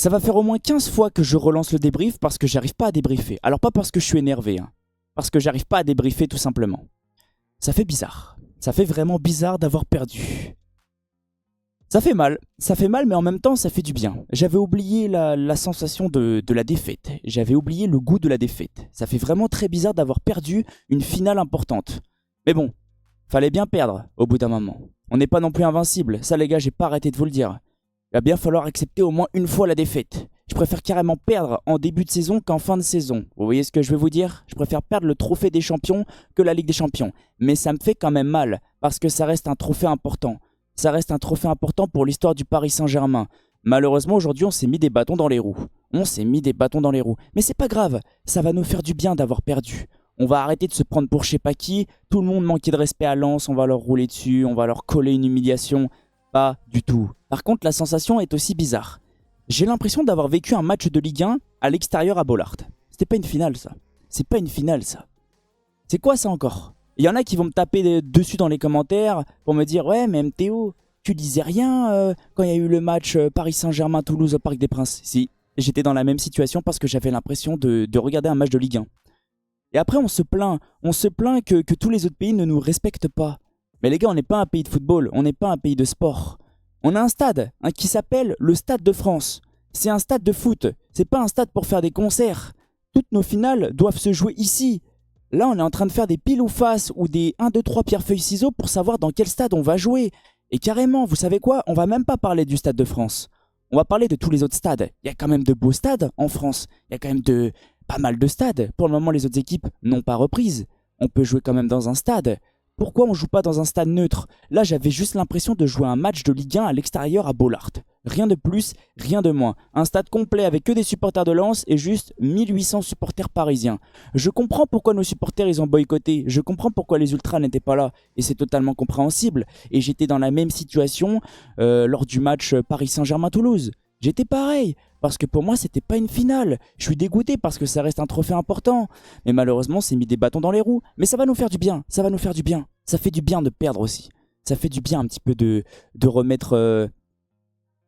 Ça va faire au moins 15 fois que je relance le débrief parce que j'arrive pas à débriefer. Alors pas parce que je suis énervé, hein, parce que j'arrive pas à débriefer tout simplement. Ça fait bizarre. Ça fait vraiment bizarre d'avoir perdu. Ça fait mal mais en même temps ça fait du bien. J'avais oublié la sensation de la défaite. J'avais oublié le goût de la défaite. Ça fait vraiment très bizarre d'avoir perdu une finale importante. Mais bon, fallait bien perdre au bout d'un moment. On n'est pas non plus invincible. Ça les gars, j'ai pas arrêté de vous le dire. Il va bien falloir accepter au moins une fois la défaite. Je préfère carrément perdre en début de saison qu'en fin de saison. Vous voyez ce que je veux vous dire? Je préfère perdre le trophée des champions que la Ligue des champions. Mais ça me fait quand même mal, parce que ça reste un trophée important. Ça reste un trophée important pour l'histoire du Paris Saint-Germain. Malheureusement, aujourd'hui, on s'est mis des bâtons dans les roues. On s'est mis des bâtons dans les roues. Mais c'est pas grave, ça va nous faire du bien d'avoir perdu. On va arrêter de se prendre pour je sais pas qui. Tout le monde manquait de respect à Lens, on va leur rouler dessus, on va leur coller une humiliation. Pas du tout. Par contre, la sensation est aussi bizarre. J'ai l'impression d'avoir vécu un match de Ligue 1 à l'extérieur à Bollaert. C'était pas une finale, ça. C'est pas une finale, ça. C'est quoi ça encore? Il y en a qui vont me taper dessus dans les commentaires pour me dire « Ouais, mais MTO, tu disais rien quand il y a eu le match Paris Saint-Germain-Toulouse au Parc des Princes. » Si, j'étais dans la même situation parce que j'avais l'impression de regarder un match de Ligue 1. Et après, on se plaint que tous les autres pays ne nous respectent pas. Mais les gars, on n'est pas un pays de football, on n'est pas un pays de sport. On a un stade qui s'appelle le Stade de France. C'est un stade de foot, c'est pas un stade pour faire des concerts. Toutes nos finales doivent se jouer ici. Là, on est en train de faire des piles ou face ou des 1, 2, 3 pierre feuille ciseaux pour savoir dans quel stade on va jouer. Et carrément, vous savez quoi? On va même pas parler du Stade de France. On va parler de tous les autres stades. Il y a quand même de beaux stades en France. Il y a quand même pas mal de stades. Pour le moment, les autres équipes n'ont pas reprise. On peut jouer quand même dans un stade. Pourquoi on joue pas dans un stade neutre? Là, j'avais juste l'impression de jouer un match de Ligue 1 à l'extérieur à Bollaert. Rien de plus, rien de moins. Un stade complet avec que des supporters de Lens et juste 1800 supporters parisiens. Je comprends pourquoi nos supporters ils ont boycotté. Je comprends pourquoi les ultras n'étaient pas là. Et c'est totalement compréhensible. Et j'étais dans la même situation lors du match Paris Saint-Germain-Toulouse. J'étais pareil, parce que pour moi c'était pas une finale. Je suis dégoûté parce que ça reste un trophée important. Mais malheureusement c'est mis des bâtons dans les roues. Mais ça va nous faire du bien, ça va nous faire du bien. Ça fait du bien de perdre aussi. Ça fait du bien un petit peu de remettre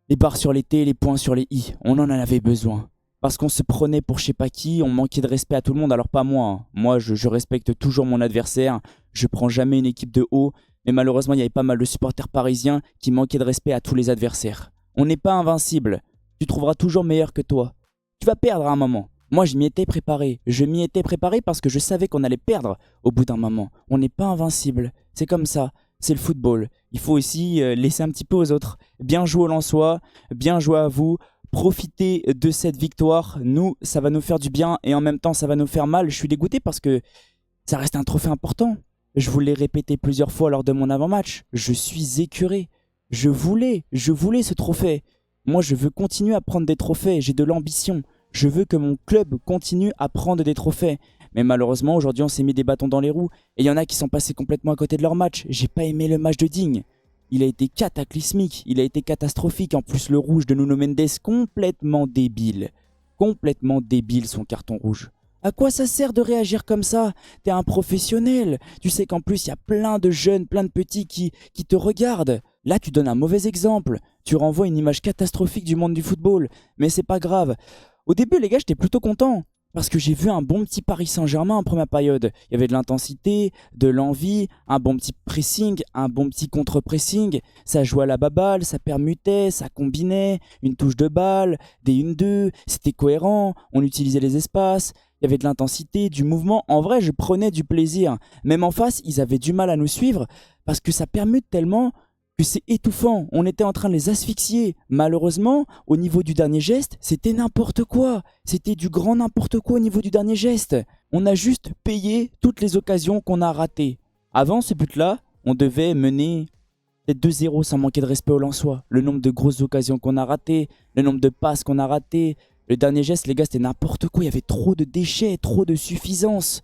les barres sur les T, les points sur les I. On en avait besoin. Parce qu'on se prenait pour je sais pas qui, on manquait de respect à tout le monde, alors pas moi. Hein. Moi je respecte toujours mon adversaire, je prends jamais une équipe de haut. Mais malheureusement il y avait pas mal de supporters parisiens qui manquaient de respect à tous les adversaires. On n'est pas invincible. Tu trouveras toujours meilleur que toi. Tu vas perdre à un moment. Moi, je m'y étais préparé. Je m'y étais préparé parce que je savais qu'on allait perdre au bout d'un moment. On n'est pas invincible. C'est comme ça. C'est le football. Il faut aussi laisser un petit peu aux autres. Bien jouer aux Lensois. Bien jouer à vous. Profitez de cette victoire. Nous, ça va nous faire du bien et en même temps, ça va nous faire mal. Je suis dégoûté parce que ça reste un trophée important. Je vous l'ai répété plusieurs fois lors de mon avant-match. Je suis écœuré. Je voulais ce trophée. Moi, je veux continuer à prendre des trophées. J'ai de l'ambition. Je veux que mon club continue à prendre des trophées. Mais malheureusement, aujourd'hui, on s'est mis des bâtons dans les roues. Et il y en a qui sont passés complètement à côté de leur match. J'ai pas aimé le match de Digne. Il a été cataclysmique. Il a été catastrophique. En plus, le rouge de Nuno Mendes, complètement débile. Complètement débile, son carton rouge. À quoi ça sert de réagir comme ça? T'es un professionnel. Tu sais qu'en plus, il y a plein de jeunes, plein de petits qui te regardent. Là, tu donnes un mauvais exemple. Tu renvoies une image catastrophique du monde du football. Mais c'est pas grave. Au début, les gars, j'étais plutôt content. Parce que j'ai vu un bon petit Paris Saint-Germain en première période. Il y avait de l'intensité, de l'envie, un bon petit pressing, un bon petit contre-pressing. Ça jouait à la baballe, ça permutait, ça combinait. Une touche de balle, des 1-2. C'était cohérent. On utilisait les espaces. Il y avait de l'intensité, du mouvement. En vrai, je prenais du plaisir. Même en face, ils avaient du mal à nous suivre parce que ça permute tellement que c'est étouffant. On était en train de les asphyxier. Malheureusement, au niveau du dernier geste, c'était n'importe quoi. C'était du grand n'importe quoi au niveau du dernier geste. On a juste payé toutes les occasions qu'on a ratées. Avant ce but-là, on devait mener peut-être 2-0 sans manquer de respect aux Lensois. Le nombre de grosses occasions qu'on a ratées, le nombre de passes qu'on a ratées. Le dernier geste, les gars, c'était n'importe quoi. Il y avait trop de déchets, trop de suffisance.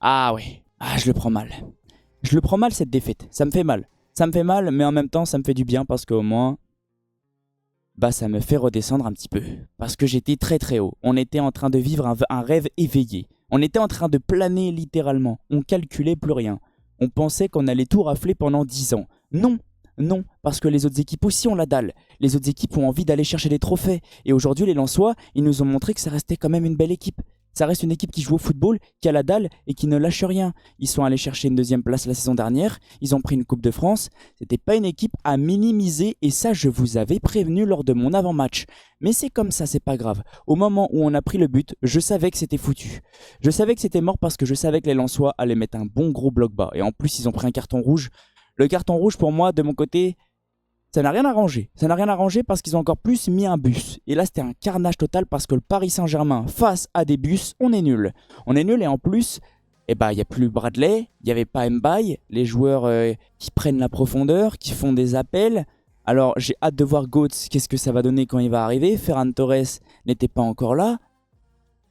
Ah ouais, je le prends mal. Je le prends mal cette défaite. Ça me fait mal. Ça me fait mal, mais en même temps, ça me fait du bien parce qu'au moins, ça me fait redescendre un petit peu. Parce que j'étais très très haut. On était en train de vivre un rêve éveillé. On était en train de planer littéralement. On calculait plus rien. On pensait qu'on allait tout rafler pendant 10 ans. Non, Non, parce que les autres équipes aussi ont la dalle. Les autres équipes ont envie d'aller chercher des trophées. Et aujourd'hui, les Lensois, ils nous ont montré que ça restait quand même une belle équipe. Ça reste une équipe qui joue au football, qui a la dalle et qui ne lâche rien. Ils sont allés chercher une deuxième place la saison dernière, ils ont pris une Coupe de France. C'était pas une équipe à minimiser et ça je vous avais prévenu lors de mon avant-match. Mais c'est comme ça, c'est pas grave. Au moment où on a pris le but, je savais que c'était foutu. Je savais que c'était mort parce que je savais que les Lensois allaient mettre un bon gros bloc bas. Et en plus ils ont pris un carton rouge. Le carton rouge pour moi, de mon côté, ça n'a rien arrangé. Ça n'a rien arrangé parce qu'ils ont encore plus mis un bus. Et là, c'était un carnage total parce que le Paris Saint-Germain, face à des bus, on est nul. On est nul et en plus, il n'y a plus Bradley, il n'y avait pas Mbaye, les joueurs qui prennent la profondeur, qui font des appels. Alors, j'ai hâte de voir Götze, qu'est-ce que ça va donner quand il va arriver. Ferran Torres n'était pas encore là.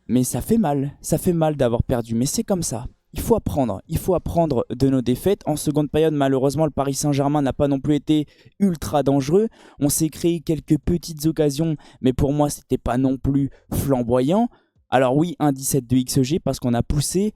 Mais ça fait mal d'avoir perdu, mais c'est comme ça. Il faut apprendre de nos défaites. En seconde période, malheureusement, le Paris Saint-Germain n'a pas non plus été ultra dangereux. On s'est créé quelques petites occasions, mais pour moi, c'était pas non plus flamboyant. Alors oui, 1,17 de XG parce qu'on a poussé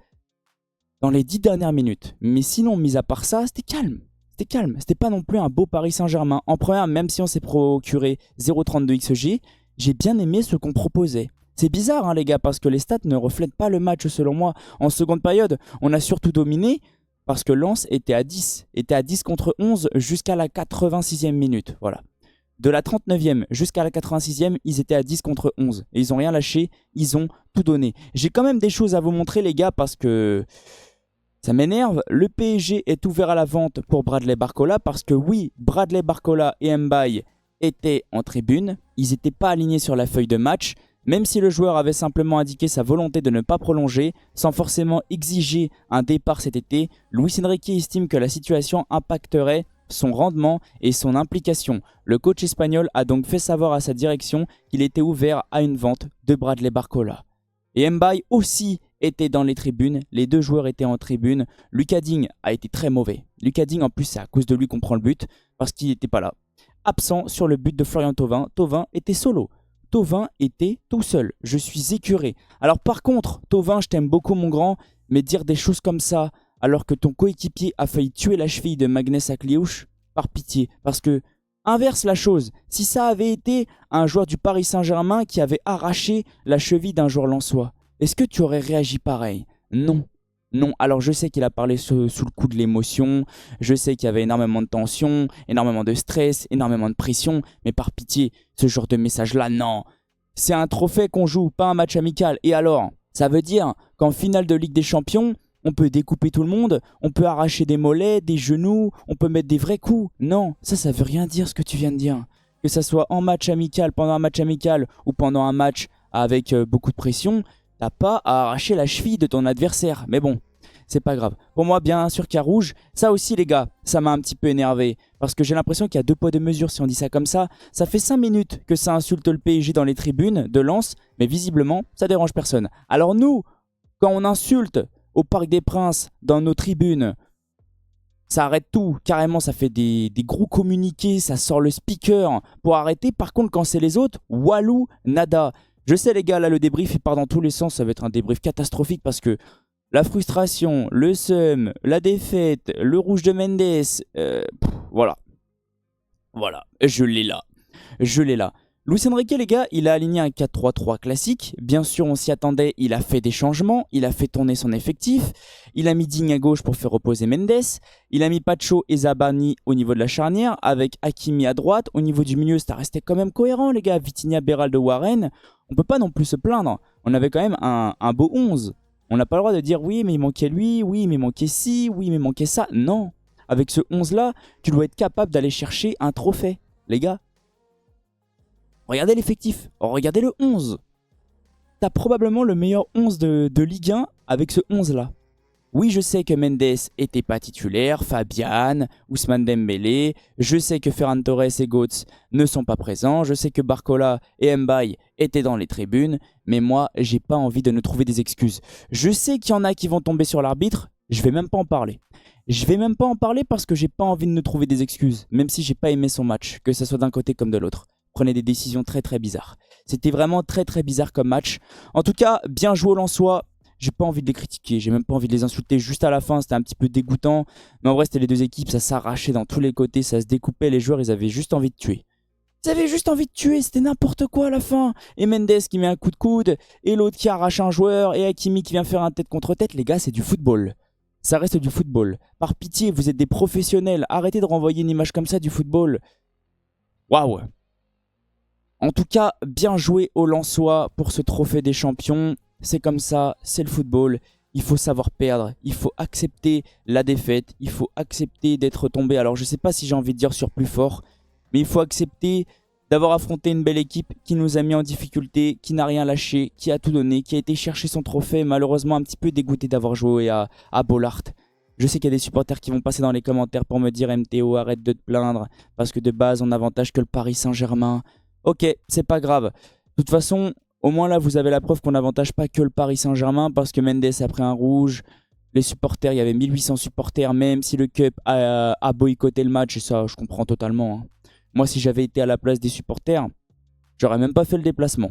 dans les 10 dernières minutes. Mais sinon, mis à part ça, c'était calme. C'était calme. C'était pas non plus un beau Paris Saint-Germain. En première, même si on s'est procuré 0,32 XG, j'ai bien aimé ce qu'on proposait. C'est bizarre, hein, les gars, parce que les stats ne reflètent pas le match, selon moi. En seconde période, on a surtout dominé parce que Lens était à 10. Était à 10 contre 11 jusqu'à la 86e minute. Voilà. De la 39e jusqu'à la 86e, ils étaient à 10 contre 11. Et ils n'ont rien lâché, ils ont tout donné. J'ai quand même des choses à vous montrer, les gars, parce que ça m'énerve. Le PSG est ouvert à la vente pour Bradley Barcola parce que oui, Bradley Barcola et Mbaye étaient en tribune. Ils n'étaient pas alignés sur la feuille de match. Même si le joueur avait simplement indiqué sa volonté de ne pas prolonger, sans forcément exiger un départ cet été, Luis Enrique estime que la situation impacterait son rendement et son implication. Le coach espagnol a donc fait savoir à sa direction qu'il était ouvert à une vente de Bradley Barcola. Et Mbaye aussi était dans les tribunes, les deux joueurs étaient en tribune. Lucas Digne a été très mauvais. Lucas Digne, en plus, c'est à cause de lui qu'on prend le but, parce qu'il n'était pas là. Absent sur le but de Florian Thauvin, Thauvin était solo. Thauvin était tout seul. Je suis écœuré. Alors par contre, Thauvin, je t'aime beaucoup mon grand, mais dire des choses comme ça, alors que ton coéquipier a failli tuer la cheville de Magnus Akliouche, par pitié. Parce que, inverse la chose, si ça avait été un joueur du Paris Saint-Germain qui avait arraché la cheville d'un joueur lensois, est-ce que tu aurais réagi pareil? Non. Non, alors je sais qu'il a parlé sous le coup de l'émotion, je sais qu'il y avait énormément de tension, énormément de stress, énormément de pression, mais par pitié, ce genre de message-là, non. C'est un trophée qu'on joue, pas un match amical. Et alors, ça veut dire qu'en finale de Ligue des Champions, on peut découper tout le monde, on peut arracher des mollets, des genoux, on peut mettre des vrais coups. Non, ça veut rien dire ce que tu viens de dire. Que ça soit en match amical, pendant un match amical ou pendant un match avec beaucoup de pression, t'as pas à arracher la cheville de ton adversaire. Mais bon, c'est pas grave. Pour moi, bien sûr qu'il y a rouge. Ça aussi, les gars, ça m'a un petit peu énervé. Parce que j'ai l'impression qu'il y a deux poids deux mesures si on dit ça comme ça. Ça fait 5 minutes que ça insulte le PSG dans les tribunes de Lens. Mais visiblement, ça dérange personne. Alors nous, quand on insulte au Parc des Princes, dans nos tribunes, ça arrête tout. Carrément, ça fait des gros communiqués. Ça sort le speaker pour arrêter. Par contre, quand c'est les autres, walou, nada. Je sais les gars, là le débrief il part dans tous les sens, ça va être un débrief catastrophique parce que la frustration, le seum, la défaite, le rouge de Mendes, voilà. Voilà, je l'ai là. Je l'ai là. Luis Enrique les gars, il a aligné un 4-3-3 classique. Bien sûr on s'y attendait, il a fait des changements, il a fait tourner son effectif. Il a mis Digne à gauche pour faire reposer Mendes. Il a mis Pacho et Zabani au niveau de la charnière, avec Hakimi à droite. Au niveau du milieu, ça restait quand même cohérent les gars. Vitinha, Beraldo, Warren. On peut pas non plus se plaindre. On avait quand même un beau 11. On n'a pas le droit de dire oui mais il manquait lui, oui mais il manquait ci, oui mais il manquait ça. Non. Avec ce 11 là, tu dois être capable d'aller chercher un trophée. Les gars. Regardez l'effectif, regardez le 11. T'as probablement le meilleur 11 de Ligue 1 avec ce 11 là. Oui, je sais que Mendes était pas titulaire, Fabian, Ousmane Dembélé, je sais que Ferran Torres et Götze ne sont pas présents, je sais que Barcola et Mbaye étaient dans les tribunes, mais moi, j'ai pas envie de nous trouver des excuses. Je sais qu'il y en a qui vont tomber sur l'arbitre, je vais même pas en parler. Je vais même pas en parler parce que j'ai pas envie de nous trouver des excuses, même si j'ai pas aimé son match, que ce soit d'un côté comme de l'autre. Prenait des décisions très très bizarres. C'était vraiment très très bizarre comme match. En tout cas, bien joué au Lensois. J'ai pas envie de les critiquer, j'ai même pas envie de les insulter. Juste à la fin, c'était un petit peu dégoûtant. Mais en vrai, c'était les deux équipes, ça s'arrachait dans tous les côtés, ça se découpait. Les joueurs, ils avaient juste envie de tuer. Ils avaient juste envie de tuer, c'était n'importe quoi à la fin. Et Mendes qui met un coup de coude, et l'autre qui arrache un joueur, et Hakimi qui vient faire un tête contre tête. Les gars, c'est du football. Ça reste du football. Par pitié, vous êtes des professionnels. Arrêtez de renvoyer une image comme ça du football. Waouh. En tout cas, bien joué aux Lensois pour ce trophée des champions. C'est comme ça, c'est le football. Il faut savoir perdre, il faut accepter la défaite, il faut accepter d'être tombé. Alors je sais pas si j'ai envie de dire sur plus fort, mais il faut accepter d'avoir affronté une belle équipe qui nous a mis en difficulté, qui n'a rien lâché, qui a tout donné, qui a été chercher son trophée, malheureusement un petit peu dégoûté d'avoir joué à Bollaert. Je sais qu'il y a des supporters qui vont passer dans les commentaires pour me dire MTO, arrête de te plaindre, parce que de base on avantage que le Paris Saint-Germain. Ok, c'est pas grave. De toute façon, au moins là vous avez la preuve qu'on n'avantage pas que le Paris Saint-Germain, parce que Mendes a pris un rouge. Les supporters, il y avait 1800 supporters, même si le Cup a boycotté le match, et ça je comprends totalement. Moi si j'avais été à la place des supporters, j'aurais même pas fait le déplacement.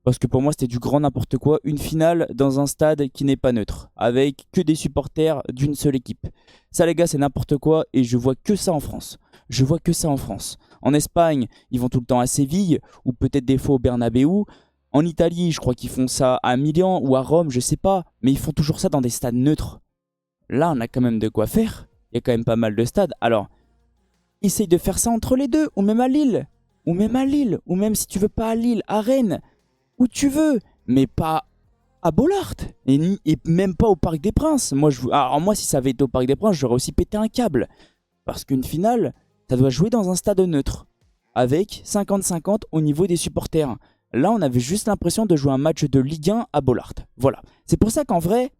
Parce que pour moi c'était du grand n'importe quoi, une finale dans un stade qui n'est pas neutre, avec que des supporters d'une seule équipe. Ça les gars c'est n'importe quoi et je vois que ça en France. Je vois que ça en France. En Espagne, ils vont tout le temps à Séville, ou peut-être des fois au Bernabeu. En Italie, je crois qu'ils font ça à Milan ou à Rome, je sais pas. Mais ils font toujours ça dans des stades neutres. Là on a quand même de quoi faire. Il y a quand même pas mal de stades. Alors, essaye de faire ça entre les deux, ou même à Lille. Ou même à Lille, ou même si tu veux pas à Lille, à Rennes. Où tu veux, mais pas à Bollaert. Et même pas au Parc des Princes. Alors moi, si ça avait été au Parc des Princes, j'aurais aussi pété un câble. Parce qu'une finale, ça doit jouer dans un stade neutre. Avec 50-50 au niveau des supporters. Là, on avait juste l'impression de jouer un match de Ligue 1 à Bollaert. Voilà. C'est pour ça qu'en vrai,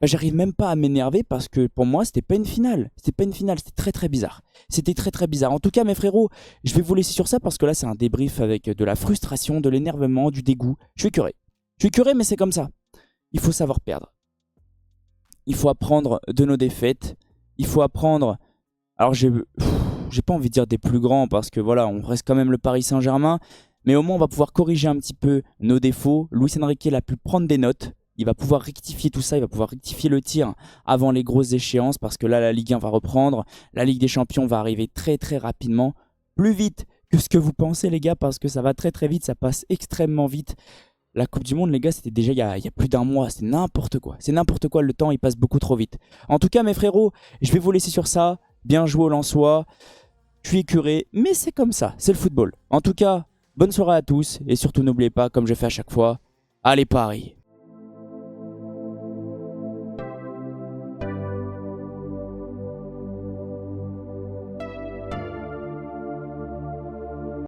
j'arrive même pas à m'énerver parce que pour moi, c'était pas une finale. C'était pas une finale, c'était très très bizarre. C'était très très bizarre. En tout cas, mes frérots, je vais vous laisser sur ça parce que là, c'est un débrief avec de la frustration, de l'énervement, du dégoût. Je suis curé. Je suis curé, mais c'est comme ça. Il faut savoir perdre. Il faut apprendre de nos défaites. Il faut apprendre... Alors, j'ai pas envie de dire des plus grands parce que voilà, on reste quand même le Paris Saint-Germain. Mais au moins, on va pouvoir corriger un petit peu nos défauts. Luis Enrique a pu prendre des notes. Il va pouvoir rectifier tout ça, il va pouvoir rectifier le tir avant les grosses échéances parce que là, la Ligue 1 va reprendre. La Ligue des Champions va arriver très très rapidement. Plus vite que ce que vous pensez, les gars, parce que ça va très très vite, ça passe extrêmement vite. La Coupe du Monde, les gars, c'était déjà il y a plus d'un mois. C'est n'importe quoi. C'est n'importe quoi, le temps, il passe beaucoup trop vite. En tout cas, mes frérots, je vais vous laisser sur ça. Bien joué au Lensois. Je suis écœuré, mais c'est comme ça, c'est le football. En tout cas, bonne soirée à tous et surtout n'oubliez pas, comme je fais à chaque fois, allez Paris!